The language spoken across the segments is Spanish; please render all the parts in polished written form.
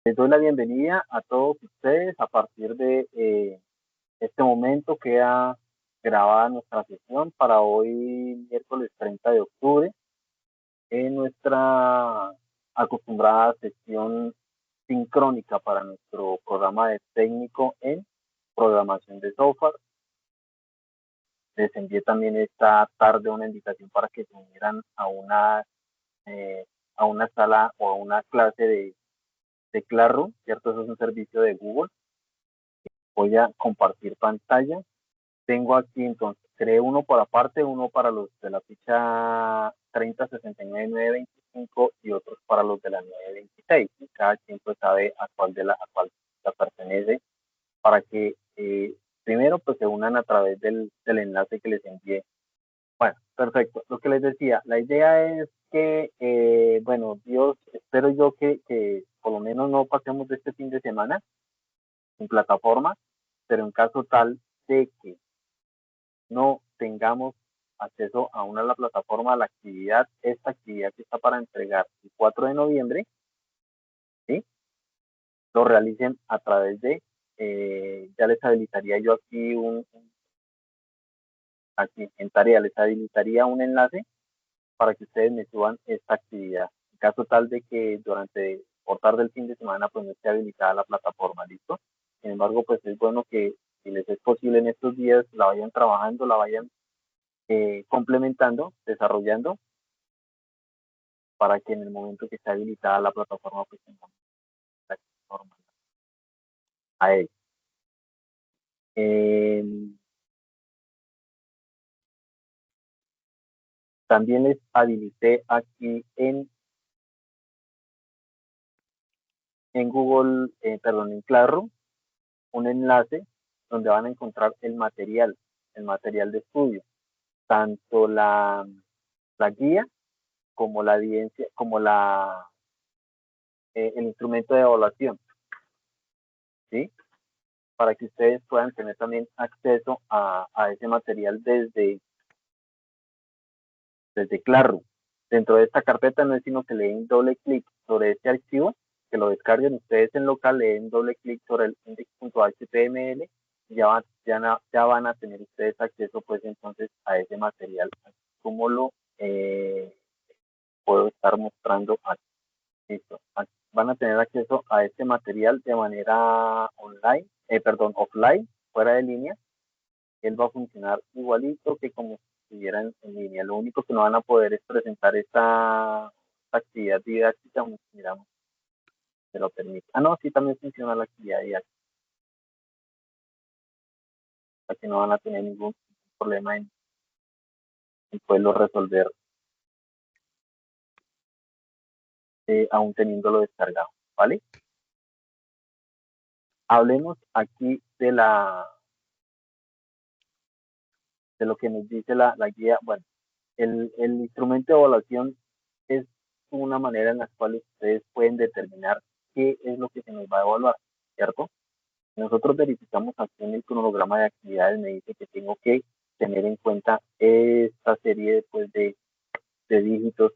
Les doy la bienvenida a todos ustedes. A partir de este momento queda grabada nuestra sesión para hoy, miércoles 30 de octubre, en nuestra acostumbrada sesión sincrónica para nuestro programa de técnico en programación de software. Les envié también esta tarde una invitación para que se unieran eh, a una sala o a una clase de Classroom, ¿cierto? Eso es un servicio de Google. Voy a compartir pantalla. Tengo aquí entonces, creé uno por aparte, uno para los de la ficha 3069-925 y otros para los de la 926. Y cada quien pues sabe a cuál la pertenece para que primero pues se unan a través del enlace que les envié. Bueno, perfecto. Lo que les decía, la idea es que, bueno, Dios, espero yo que por lo menos no pasemos de este fin de semana en plataforma, pero en caso tal de que no tengamos acceso a la plataforma, esta actividad que está para entregar el 4 de noviembre, ¿sí? Lo realicen a través ya les habilitaría yo aquí en tarea, les habilitaría un enlace para que ustedes me suban esta actividad. En caso tal de que por tarde del fin de semana, pues no esté habilitada la plataforma, ¿listo? Sin embargo, pues es bueno que si les es posible en estos días, la vayan trabajando, la vayan complementando, desarrollando, para que en el momento que esté habilitada la plataforma, pues tengamos la plataforma a él. Eh, También les habilité aquí en Google, perdón, en Classroom, un enlace donde van a encontrar el material de estudio, tanto la guía como la evidencia, como el instrumento de evaluación, ¿sí? Para que ustedes puedan tener también acceso a ese material desde Classroom. Dentro de esta carpeta no es sino que le den doble clic sobre este archivo, que lo descarguen ustedes en local, le den doble clic sobre el index.html y ya van a tener ustedes acceso pues entonces a ese material, como lo puedo estar mostrando aquí. Listo. Van a tener acceso a este material de manera offline, fuera de línea. Él va a funcionar igualito que como si estuvieran en línea. Lo único que no van a poder es presentar esta actividad didáctica. Miramos, se lo permite. Ah, no, sí, también funciona la actividad didáctica. Así no van a tener ningún problema en poderlo resolver aún teniéndolo descargado. ¿Vale? Hablemos aquí de lo que nos dice la guía. Bueno, el instrumento de evaluación es una manera en la cual ustedes pueden determinar qué es lo que se nos va a evaluar, ¿cierto? Nosotros verificamos aquí en el cronograma de actividades, me dice que tengo que tener en cuenta esta serie pues, de dígitos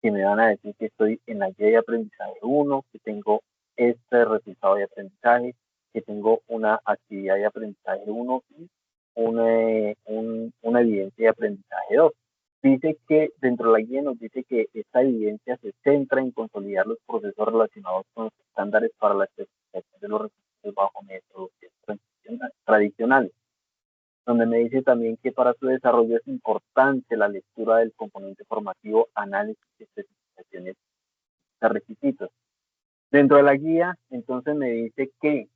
que me van a decir que estoy en la guía de aprendizaje 1, que tengo este resultado de aprendizaje, que tengo una actividad de aprendizaje 1 y una evidencia de aprendizaje 2. Dice que dentro de la guía nos dice que esta evidencia se centra en consolidar los procesos relacionados con los estándares para la especificación de los recursos bajo métodos tradicionales, donde me dice también que para su desarrollo es importante la lectura del componente formativo, análisis y especificaciones de requisitos. Dentro de la guía, entonces me dice que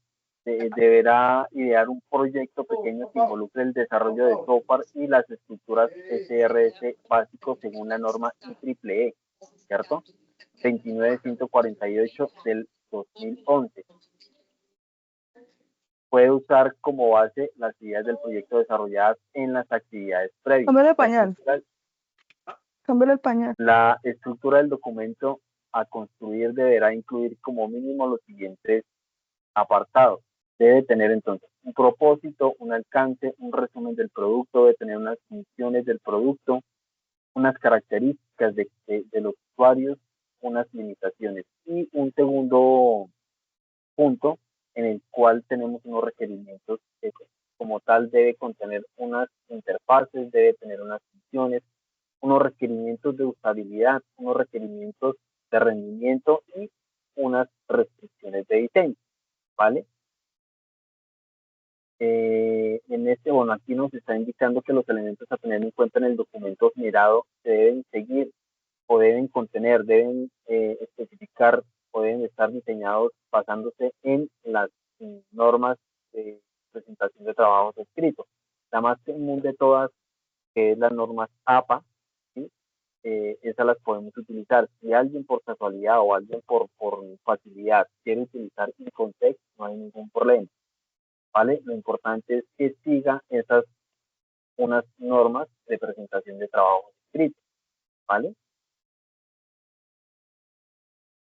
deberá idear un proyecto pequeño que involucre el desarrollo de software y las estructuras SRS básicos según la norma IEEE, ¿cierto? 29148 del 2011. Puede usar como base las ideas del proyecto desarrolladas en las actividades previas. Cámbiale el pañal. Cámbiale el pañal. La estructura del documento a construir deberá incluir como mínimo los siguientes apartados. Debe tener entonces un propósito, un alcance, un resumen del producto, debe tener unas funciones del producto, unas características de los usuarios, unas limitaciones. Y un segundo punto en el cual tenemos unos requerimientos que como tal debe contener unas interfaces, debe tener unas funciones, unos requerimientos de usabilidad, unos requerimientos de rendimiento y unas restricciones de diseño, ¿vale? Bueno, aquí nos está indicando que los elementos a tener en cuenta en el documento generado se deben seguir o deben contener, deben especificar o deben estar diseñados basándose en las normas de presentación de trabajos escritos. La más común de todas, que es las normas APA, ¿sí? Esas las podemos utilizar. Si alguien por casualidad o alguien por facilidad quiere utilizar Incontext, no hay ningún problema, ¿vale? Lo importante es que siga esas unas normas de presentación de trabajos escritos, ¿vale?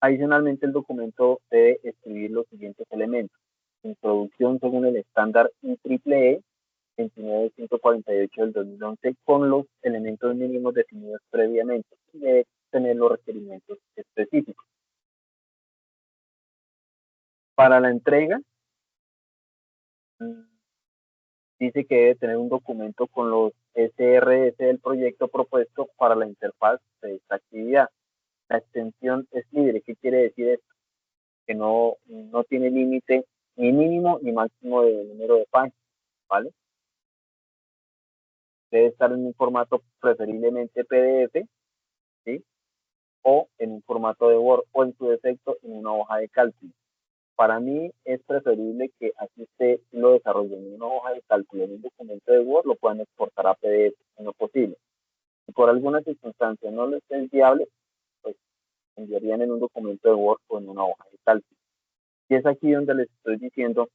Adicionalmente, el documento debe escribir los siguientes elementos. Introducción según el estándar IEEE 29548 del 2011 con los elementos mínimos definidos previamente y debe tener los requerimientos específicos. Para la entrega, dice que debe tener un documento con los SRS del proyecto propuesto para la interfaz de esta actividad. La extensión es libre. ¿Qué quiere decir esto? Que no tiene límite ni mínimo ni máximo de número de páginas, ¿vale? Debe estar en un formato preferiblemente PDF, ¿sí? O en un formato de Word o en su defecto en una hoja de cálculo. Para mí es preferible que así usted lo desarrolle en una hoja de cálculo, en un documento de Word, lo puedan exportar a PDF en lo posible. Si por alguna circunstancia no les es viable, pues enviarían en un documento de Word o en una hoja de cálculo. Y es aquí donde les estoy diciendo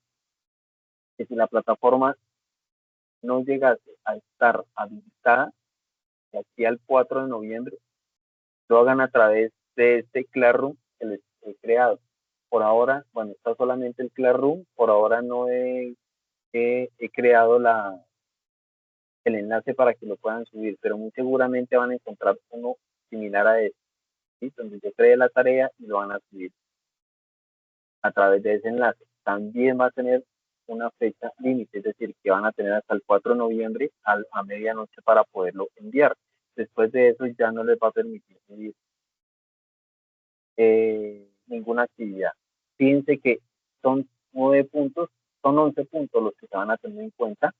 que si la plataforma no llegase a estar habilitada de aquí al 4 de noviembre, lo hagan a través de este Classroom que les he creado. Por ahora, bueno, está solamente el Classroom, por ahora no he creado el enlace para que lo puedan subir, pero muy seguramente van a encontrar uno similar a este, ¿sí? Donde yo creé la tarea y lo van a subir a través de ese enlace. También va a tener una fecha límite, es decir, que van a tener hasta el 4 de noviembre a medianoche para poderlo enviar. Después de eso ya no les va a permitir subir ninguna actividad. Fíjense que son 9 puntos, son 11 puntos los que se van a tener en cuenta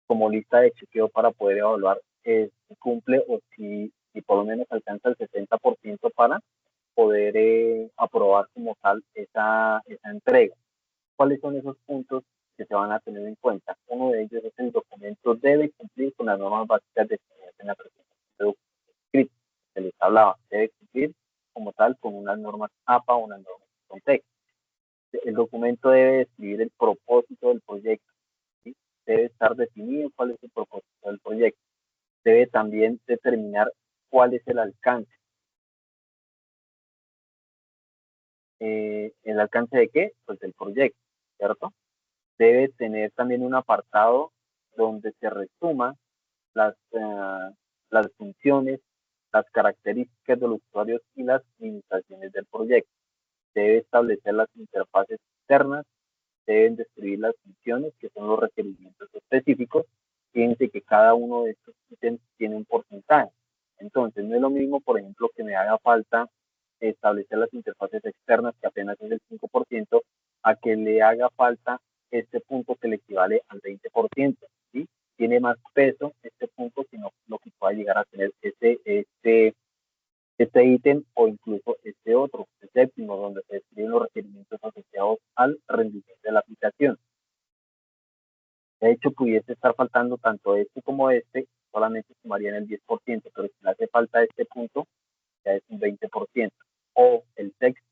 como lista de chequeo para poder evaluar si cumple o si por lo menos alcanza el 70% para poder aprobar como tal esa entrega. ¿Cuáles son esos puntos que se van a tener en cuenta? Uno de ellos es el documento debe cumplir con las normas básicas definidas en la presentación de documento escrito. Se les hablaba, debe cumplir como tal con unas normas APA o unas normas de contexto. El documento debe describir el propósito del proyecto, ¿sí? Debe estar definido cuál es el propósito del proyecto. Debe también determinar cuál es el alcance. ¿El alcance de qué? Pues del proyecto, ¿cierto? Debe tener también un apartado donde se resuman las funciones, las características de los usuarios y las limitaciones del proyecto. Debe establecer las interfaces externas, deben describir las funciones, que son los requerimientos específicos. Fíjense que cada uno de estos ítems tiene un porcentaje. Entonces, no es lo mismo, por ejemplo, que me haga falta establecer las interfaces externas, que apenas es el 5%, a que le haga falta este punto que le equivale al 20%, ¿sí? Tiene más peso este punto que no, lo que pueda llegar a tener este ítem o incluso este otro, el séptimo, donde se describen los requerimientos asociados al rendimiento de la aplicación. De hecho, pudiese estar faltando tanto este como este, solamente sumarían el 10%, pero si le hace falta este punto, ya es un 20%. O el texto,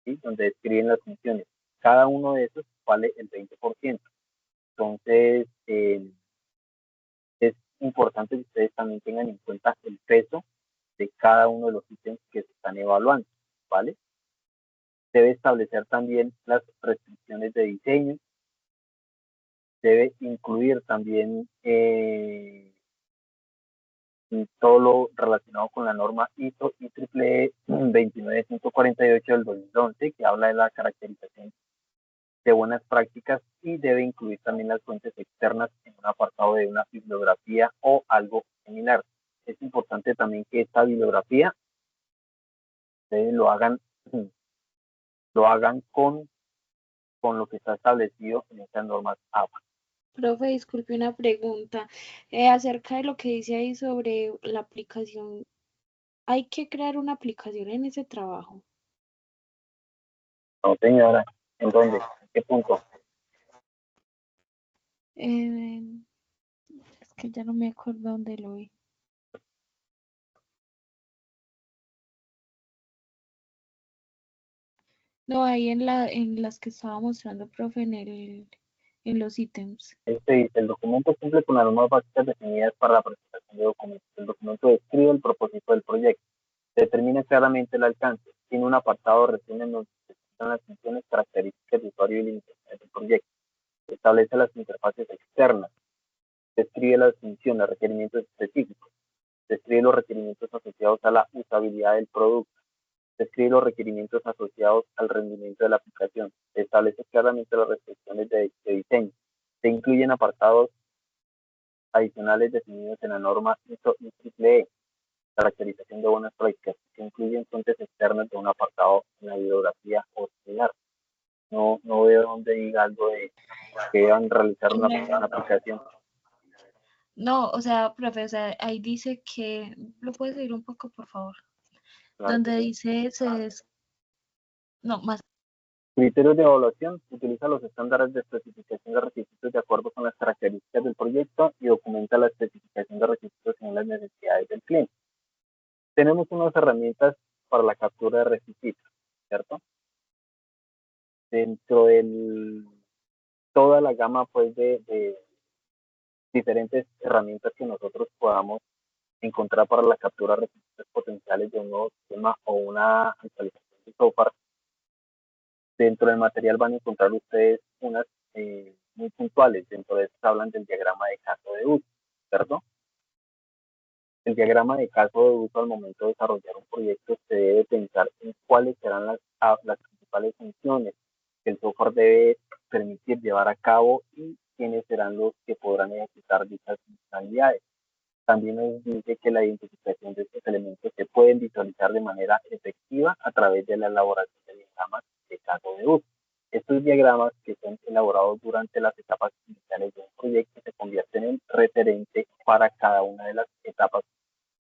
¿sí? Donde describen las funciones. Cada uno de esos vale el 20%. Entonces, es importante que ustedes también tengan en cuenta el peso de cada uno de los ítems que se están evaluando, ¿vale? Debe establecer también las restricciones de diseño, debe incluir también y todo lo relacionado con la norma ISO IEEE 29148 del 2011, que habla de la caracterización de buenas prácticas y debe incluir también las fuentes externas en un apartado de una bibliografía o algo similar. Es importante también que esta bibliografía lo hagan, lo hagan con lo que está establecido en estas normas APA. Profe, disculpe una pregunta. Acerca de lo que dice ahí sobre la aplicación, ¿hay que crear una aplicación en ese trabajo? No, señora, ¿en dónde? ¿En qué punto? Es que ya no me acuerdo dónde lo vi. No, ahí en las que estaba mostrando, profe, en los ítems. El documento cumple con las normas básicas definidas para la presentación de documentos. El documento describe el propósito del proyecto, determina claramente el alcance, tiene un apartado de resumen donde se explican las funciones, características de usuario y limitaciones del proyecto, establece las interfaces externas, describe las funciones, requerimientos específicos, describe los requerimientos asociados a la usabilidad del producto, describe los requerimientos asociados al rendimiento de la aplicación, establece claramente las restricciones de diseño, se incluyen apartados adicionales definidos en la norma ISO IEEE, caracterización de buenas prácticas, que incluyen fuentes externas de un apartado en la bibliografía o similar. No veo dónde diga algo de que deban realizar una aplicación. No, o sea, profe, o sea, ahí dice que, ¿lo puedes seguir un poco, por favor? Claro. Donde dice, no, más. Criterios de evaluación. Utiliza los estándares de especificación de requisitos de acuerdo con las características del proyecto y documenta la especificación de requisitos según las necesidades del cliente. Tenemos unas herramientas para la captura de requisitos, ¿cierto? Dentro de toda la gama pues de diferentes herramientas que nosotros podamos encontrar para la captura de requisitos potenciales de un nuevo sistema o una actualización de software. Dentro del material van a encontrar ustedes unas muy puntuales. Dentro de estas hablan del diagrama de caso de uso, ¿cierto? El diagrama de caso de uso al momento de desarrollar un proyecto se debe pensar en cuáles serán las principales funciones que el software debe permitir llevar a cabo y quiénes serán los que podrán ejecutar dichas funcionalidades. También nos dice que la identificación de estos elementos se pueden visualizar de manera efectiva a través de la elaboración de diagramas de caso de uso. Estos diagramas que son elaborados durante las etapas iniciales de un proyecto se convierten en referente para cada una de las etapas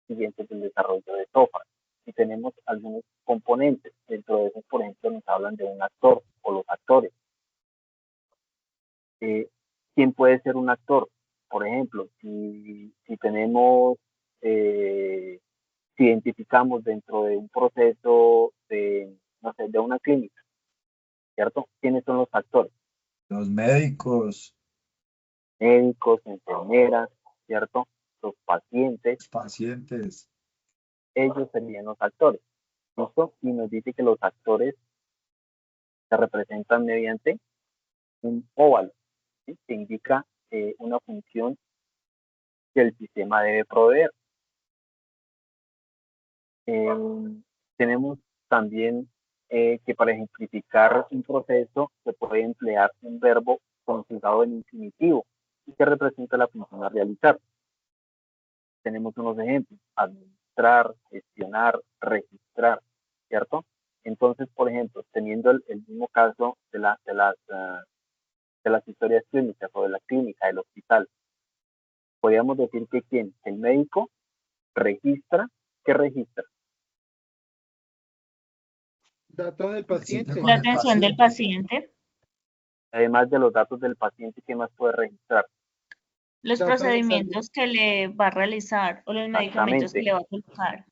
siguientes del desarrollo de software. Y tenemos algunos componentes. Dentro de esos, por ejemplo, nos hablan de un actor o los actores. ¿Quién puede ser un actor? Por ejemplo, si tenemos, si identificamos dentro de un proceso de, no sé, de una clínica, ¿cierto? ¿Quiénes son los actores? Los médicos. Médicos, enfermeras, ¿cierto? Los pacientes. Los pacientes. Ellos serían los actores, ¿listo? Y nos dice que los actores se representan mediante un óvalo, ¿sí? Que indica una función que el sistema debe proveer. Tenemos también que para ejemplificar un proceso se puede emplear un verbo conjugado en infinitivo y que representa la función a realizar. Tenemos unos ejemplos: administrar, gestionar, registrar, ¿cierto? Entonces, por ejemplo, teniendo el mismo caso de las historias clínicas o de la clínica, del hospital, podríamos decir que ¿quién? El médico registra. ¿Qué registra? Datos del paciente. La atención del paciente. Además de los datos del paciente, ¿qué más puede registrar? Los procedimientos que le va a realizar o los medicamentos que le va a colocar.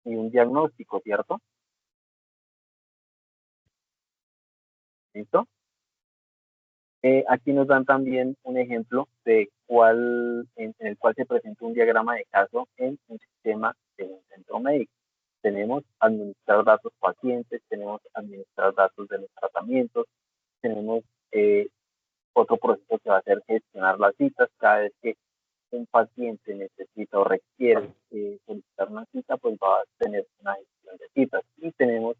Y un diagnóstico, ¿cierto? ¿Listo? Aquí nos dan también un ejemplo de en el cual se presenta un diagrama de caso en un sistema de un centro médico. Tenemos administrar datos pacientes, tenemos administrar datos de los tratamientos, tenemos otro proceso que va a ser gestionar las citas cada vez que un paciente necesita o requiere solicitar una cita, pues va a tener una gestión de citas y tenemos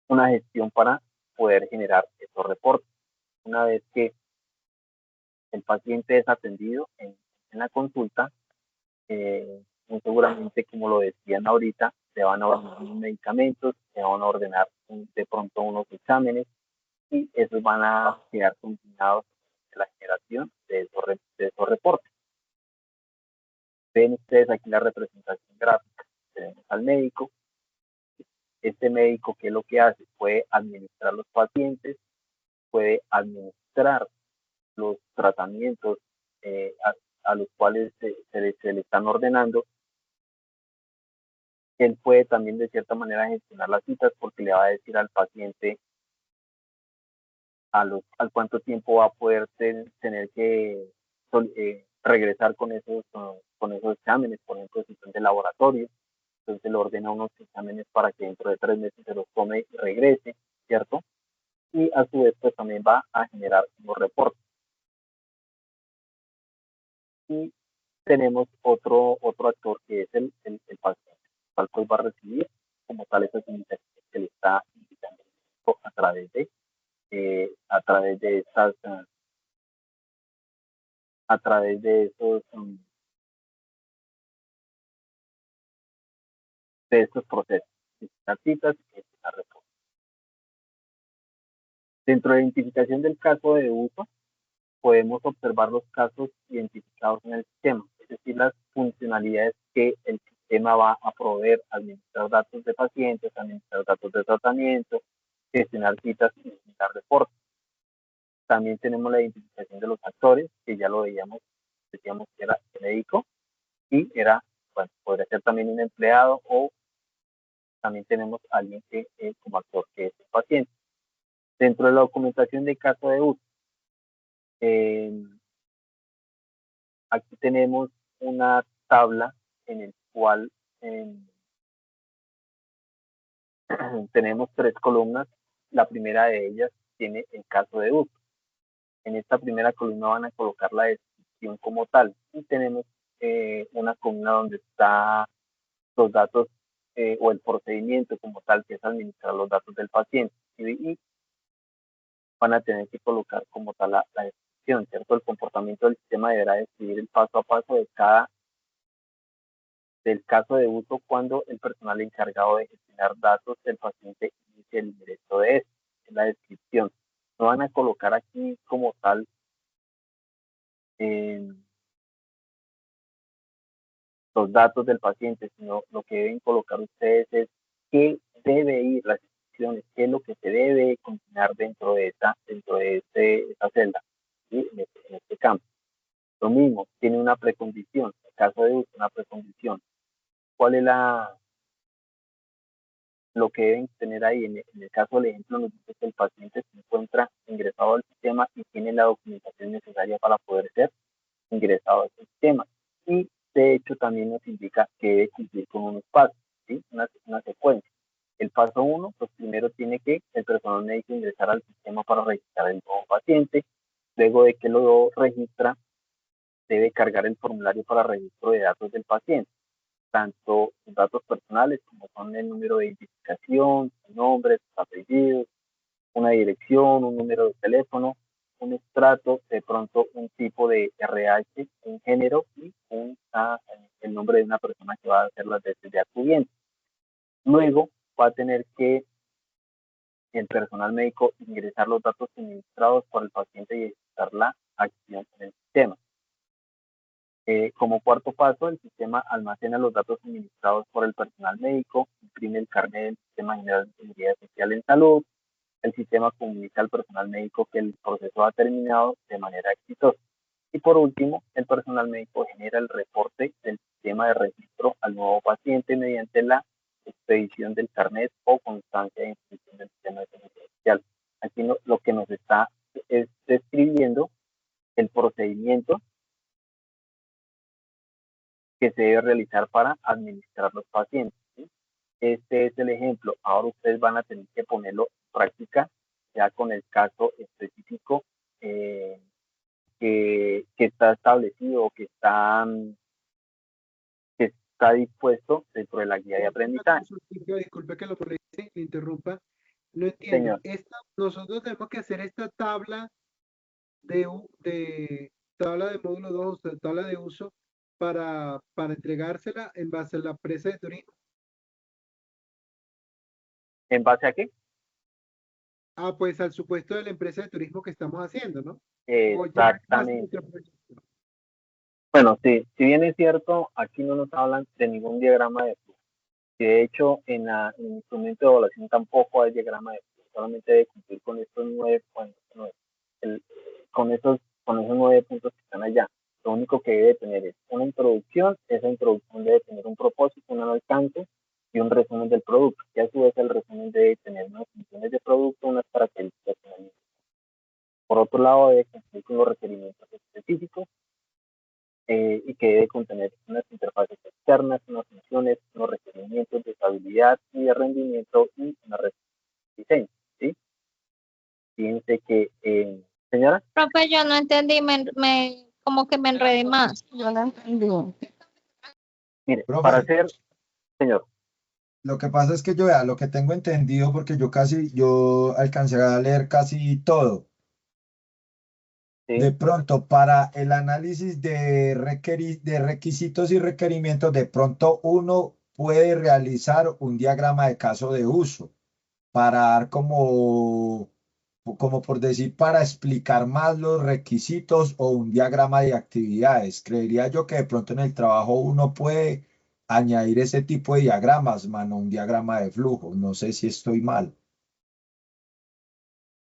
una gestión para poder generar esos reportes. Una vez que el paciente es atendido en la consulta, muy seguramente, como lo decían ahorita, se van a ordenar unos medicamentos, se van a ordenar de pronto unos exámenes y esos van a quedar combinados en la generación de esos reportes. Ven ustedes aquí la representación gráfica. Tenemos al médico. Este médico, ¿qué es lo que hace? Puede administrar los pacientes, puede administrar los tratamientos a los cuales se le están ordenando. Él puede también de cierta manera gestionar las citas porque le va a decir al paciente al cuánto tiempo va a poder tener que regresar con esos exámenes, por ejemplo, si son de laboratorio. Entonces le ordena unos exámenes para que dentro de 3 meses se los tome y regrese, ¿cierto? Y a su vez pues también va a generar unos reportes. Y tenemos otro actor que es el paciente, el cual pues va a recibir como tal esas indicaciones que le está indicando a través de estas a través de esos de estos procesos, las citas y las reportes. Dentro de la identificación del caso de uso, podemos observar los casos identificados en el sistema, es decir, las funcionalidades que el sistema va a proveer: administrar datos de pacientes, administrar datos de tratamiento, gestionar citas y gestionar reportes. También tenemos la identificación de los actores, que ya lo veíamos, decíamos que era el médico y era, bueno, podría ser también un empleado, o también tenemos a alguien que como actor, que es el paciente. Dentro de la documentación de caso de uso, aquí tenemos una tabla en el cual tenemos 3 columnas. La primera de ellas tiene el caso de uso. En esta primera columna van a colocar la descripción como tal y tenemos una columna donde está los datos o el procedimiento como tal, que es administrar los datos del paciente, y van a tener que colocar como tal la descripción, ¿cierto? El comportamiento del sistema deberá describir el paso a paso del caso de uso cuando el personal encargado de gestionar datos del paciente inicie el ingreso de esto, es la descripción. No van a colocar aquí como tal los datos del paciente, sino lo que deben colocar ustedes es qué debe ir, las instrucciones, qué es lo que se debe continuar dentro de esta celda, ¿sí? En este campo. Lo mismo, tiene una precondición, en caso de uso, una precondición. ¿Cuál es lo que deben tener ahí? En el caso del ejemplo, nos dice que el paciente se encuentra ingresado al sistema y tiene la documentación necesaria para poder ser ingresado al sistema. Y de hecho también nos indica que debe cumplir con unos pasos, ¿sí? Una secuencia. El paso 1, pues primero tiene que el personal médico ingresar al sistema para registrar el nuevo paciente. Luego de que lo registra, debe cargar el formulario para registro de datos del paciente, tanto sus datos personales como son el número de identificación, su nombre, sus apellidos, una dirección, un número de teléfono, un estrato, de pronto un tipo de RH, un género y el nombre de una persona que va a hacer las veces de acudiente. Luego va a tener que el personal médico ingresar los datos suministrados por el paciente y ejecutar la acción en el sistema. Como cuarto paso, el sistema almacena los datos suministrados por el personal médico, imprime el carnet del Sistema General de Seguridad Social en Salud. El sistema comunica al personal médico que el proceso ha terminado de manera exitosa. Y por último, el personal médico genera el reporte del sistema de registro al nuevo paciente mediante la expedición del carnet o constancia de inscripción del sistema de seguridad social. Aquí lo que nos está es describiendo el procedimiento que se debe realizar para administrar los pacientes, ¿sí? Este es el ejemplo. Ahora ustedes van a tener que ponerlo en práctica ya con el caso específico que está establecido, que está dispuesto dentro de la guía de Una aprendizaje. consultica, disculpe que lo moleste, le interrumpa. No entiendo. Señor, Nosotros tenemos que hacer esta tabla de tabla de módulo 2, o sea, tabla de uso, para entregársela en base a la empresa de turismo. ¿en base a qué? Ah, pues al supuesto de la empresa de turismo que estamos haciendo, ¿no? O ya es más Exactamente. nuestro proyecto. Bueno, sí, si bien es cierto, aquí no nos hablan de ningún diagrama de flujo. Y de hecho, en el instrumento de evaluación tampoco hay diagrama de flujo. Solamente debe cumplir con estos 9, bueno, con esos 9 puntos que están allá. Lo único que debe tener es una introducción. Esa introducción debe tener un propósito, un alcance y un resumen del producto. Y a su vez el resumen debe tener unas funciones de producto, unas características finales. Por otro lado, debe cumplir con los requerimientos específicos y que debe contener unas interfaces externas, unas funciones, unos requerimientos de estabilidad y de rendimiento y una red de diseño. ¿Sí? Fíjense que, señora, Profe, yo no entendí, como que me enredé más. Yo no entendí. mire, para Profe, hacer, señor, lo que pasa es que yo, vea, lo que tengo entendido, porque yo alcancé a leer casi todo. De ¿sí? pronto, para el análisis de requisitos y requerimientos, de pronto uno puede realizar un diagrama de caso de uso para dar como por decir, para explicar más los requisitos o un diagrama de actividades. Creería yo que de pronto en el trabajo uno puede añadir ese tipo de diagramas, mano, un diagrama de flujo. No sé si estoy mal.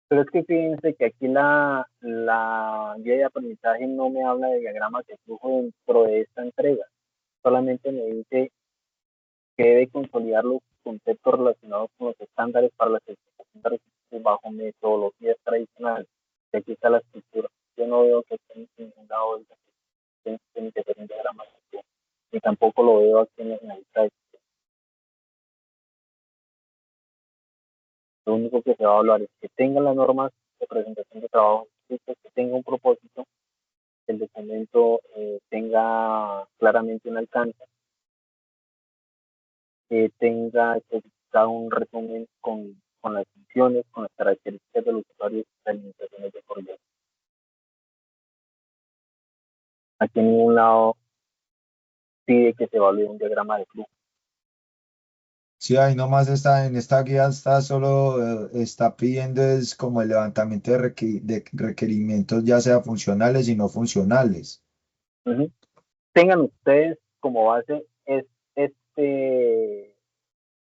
Pero es que fíjense que aquí la guía de aprendizaje no me habla de diagramas de flujo dentro de esta entrega. Solamente me dice que debe consolidar los conceptos relacionados con los estándares para la certificación de requisitos bajo metodologías tradicionales. Y aquí está la estructura. Yo no veo que esté en ningún lado de tiene que ser un diagrama de flujo. Y tampoco lo veo aquí en la lista de. Lo único que se va a hablar es que tenga las normas de presentación de trabajo, que tenga un propósito, el documento tenga claramente un alcance, que tenga especificado un resumen con las funciones, con las características de los usuarios y las limitaciones de proyecto. Aquí en ningún lado pide que se evalúe un diagrama de flujo. Sí, ahí nomás está, en esta guía está solo, está pidiendo es como el levantamiento de requerimientos, ya sea funcionales y no funcionales. Uh-huh. Tengan ustedes como base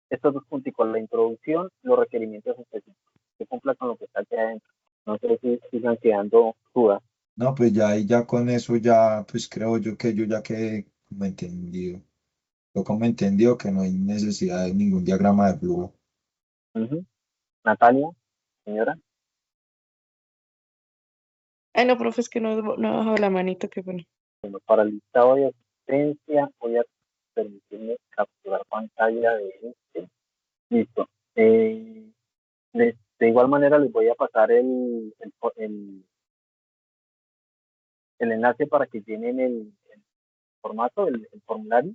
estos dos puntos, la introducción, los requerimientos específicos, que cumpla con lo que está aquí adentro. No sé si sigan quedando dudas. No, pues ya, y ya con eso ya, pues creo yo que yo ya quedé como entendido. Yo como entendido que no hay necesidad de ningún diagrama de flujo. Uh-huh. Natalia, señora. Ay, no, profe, es que no he bajado la manito, qué pena. Bueno, para el listado de asistencia voy a permitirme capturar pantalla de este. Listo. De igual manera les voy a pasar el enlace para que tienen el formato, el formulario,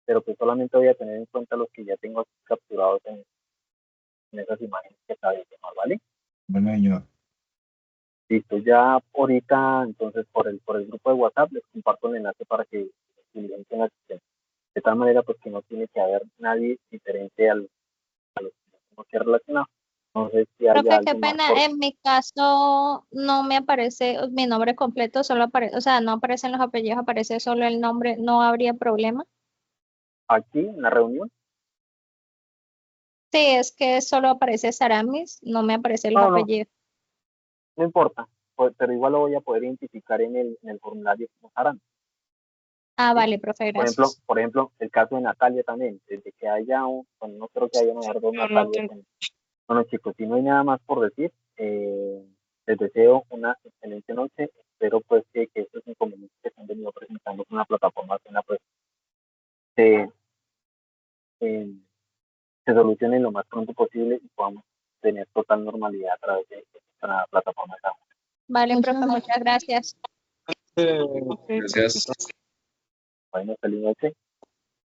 pero que solamente voy a tener en cuenta los que ya tengo aquí capturados en esas imágenes que acabé de tomar, ¿vale? Bueno, señor. Listo, ya ahorita entonces por el grupo de WhatsApp les comparto el enlace para que diligencien la asistencia. De tal manera pues que no tiene que haber nadie diferente a los que tengo que relacionar. No sé si haya Profe, qué algo más pena, en mi caso no me aparece mi nombre completo, solo aparece, o sea, no aparecen los apellidos, aparece solo el nombre, no habría problema. aquí en la reunión. Sí, es que solo aparece Saramis, no me aparecen los No, no, apellidos. no importa, pues, pero igual lo voy a poder identificar en el formulario como Sarán. Ah, ¿Sí? vale, profe, gracias. Por ejemplo, el caso de Natalia también, desde que haya bueno, no creo que haya mejor dos No, no Natalias. tengo. Bueno, chicos, si no hay nada más por decir, les deseo una excelente noche. Espero pues que estos inconvenientes que se han venido presentando con la plataforma pues, se, eh, se solucionen lo más pronto posible y podamos tener total normalidad a través de esta plataforma. Vale, Muchas profe, muchas gracias. Ok, Gracias. Bueno, feliz noche.